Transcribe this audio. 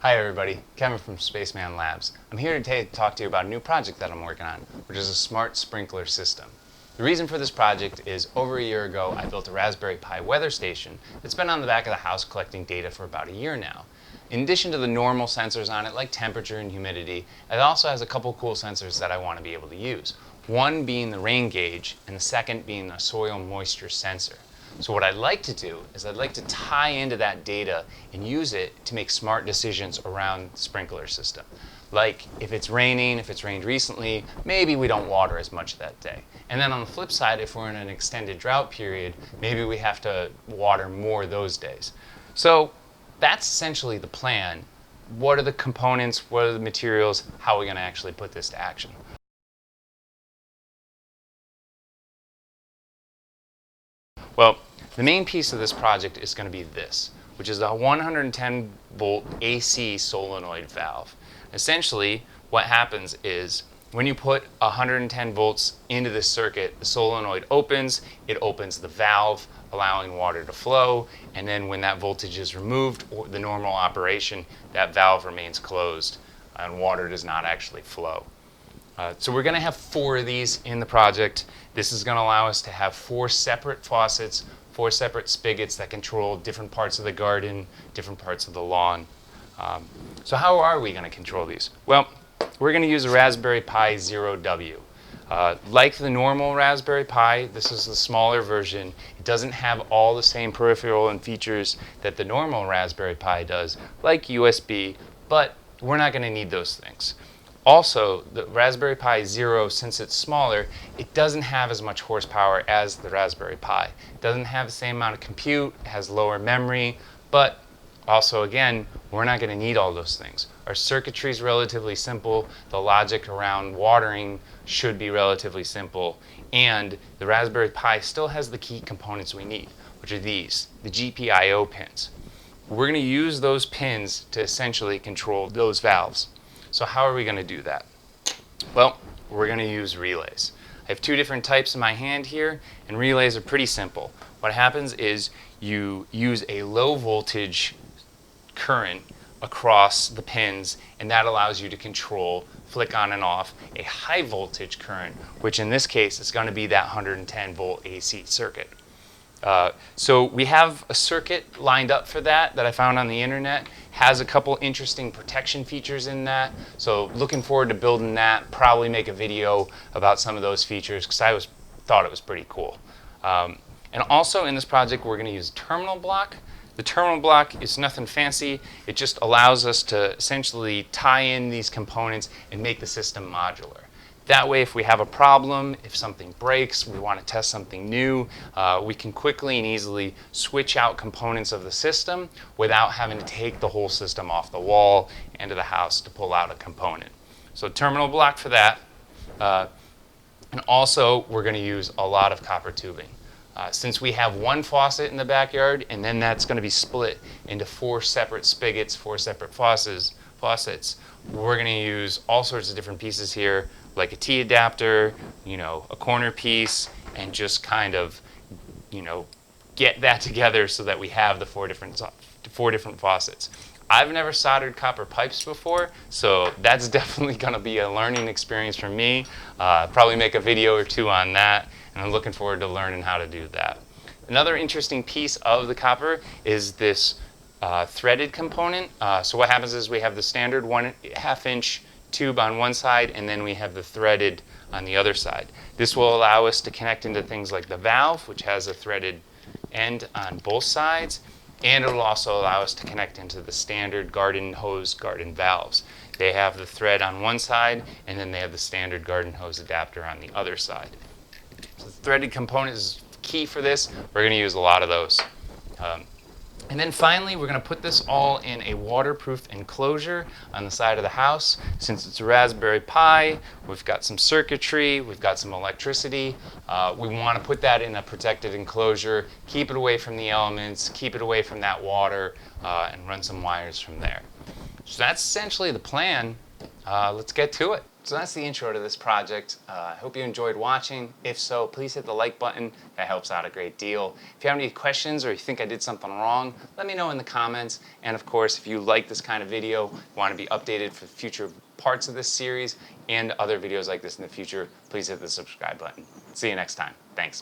Hi everybody, Kevin from Spaceman Labs. I'm here today to talk to you about a new project that I'm working on, which is a smart sprinkler system. The reason for this project is over a year ago I built a Raspberry Pi weather station that's been on the back of the house collecting data for about a year now. In addition to the normal sensors on it like temperature and humidity, it also has a couple cool sensors that I want to be able to use. One being the rain gauge and the second being a soil moisture sensor. So what I'd like to do is I'd like to tie into that data and use it to make smart decisions around the sprinkler system. Like if it's raining, if it's rained recently, maybe we don't water as much that day. And then on the flip side, if we're in an extended drought period, maybe we have to water more those days. So that's essentially the plan. What are the components? What are the materials? How are we going to actually put this to action? Well, the main piece of this project is going to be this, which is a 110 volt AC solenoid valve. Essentially, what happens is when you put 110 volts into this circuit, the solenoid opens, it opens the valve, allowing water to flow, and then when that voltage is removed, or the normal operation, that valve remains closed and water does not actually flow. So we're going to have 4 of these in the project. This is going to allow us to have 4 separate faucets, 4 separate spigots that control different parts of the garden, different parts of the lawn. So how are we going to control these? Well, we're going to use a Raspberry Pi Zero W. Like the normal Raspberry Pi, this is the smaller version. It doesn't have all the same peripheral and features that the normal Raspberry Pi does, like USB, but we're not going to need those things. Also, the Raspberry Pi Zero, since it's smaller, it doesn't have as much horsepower as the Raspberry Pi. It doesn't have the same amount of compute, it has lower memory, but also, again, we're not going to need all those things. Our circuitry is relatively simple, the logic around watering should be relatively simple, and the Raspberry Pi still has the key components we need, which are these, the GPIO pins. We're going to use those pins to essentially control those valves. So how are we going to do that? Well, we're going to use relays. I have 2 different types in my hand here, and relays are pretty simple. What happens is you use a low voltage current across the pins, and that allows you to control, flick on and off, a high voltage current, which in this case is going to be that 110 volt AC circuit. So we have a circuit lined up for that I found on the internet. Has a couple interesting protection features in that. So looking forward to building that. Probably make a video about some of those features because I thought it was pretty cool. And also in this project we're going to use terminal block. The terminal block is nothing fancy. It just allows us to essentially tie in these components and make the system modular. That way, if we have a problem, if something breaks, we want to test something new, we can quickly and easily switch out components of the system without having to take the whole system off the wall into the house to pull out a component. So terminal block for that. And also, we're going to use a lot of copper tubing. Since we have 1 faucet in the backyard, and then that's going to be split into 4 separate spigots, 4 separate faucets, we're going to use all sorts of different pieces here, like a T adapter, a corner piece, and just kind of, get that together so that we have the 4 different faucets. I've never soldered copper pipes before, so that's definitely going to be a learning experience for me. Probably make a video or 2 on that, and I'm looking forward to learning how to do that. Another interesting piece of the copper is this threaded component. So what happens is we have the standard 1/2 inch tube on one side, and then we have the threaded on the other side. This will allow us to connect into things like the valve, which has a threaded end on both sides, and it will also allow us to connect into the standard garden hose garden valves. They have the thread on one side, and then they have the standard garden hose adapter on the other side. So the threaded component is key for this. We're going to use a lot of those. And then finally, we're going to put this all in a waterproof enclosure on the side of the house. Since it's a Raspberry Pi, we've got some circuitry, we've got some electricity. We want to put that in a protected enclosure, keep it away from the elements, keep it away from that water, and run some wires from there. So that's essentially the plan. Let's get to it. So that's the intro to this project. I hope you enjoyed watching. If so, please hit the like button. That helps out a great deal. If you have any questions or you think I did something wrong, let me know in the comments. And of course, if you like this kind of video, want to be updated for future parts of this series and other videos like this in the future, please hit the subscribe button. See you next time. Thanks.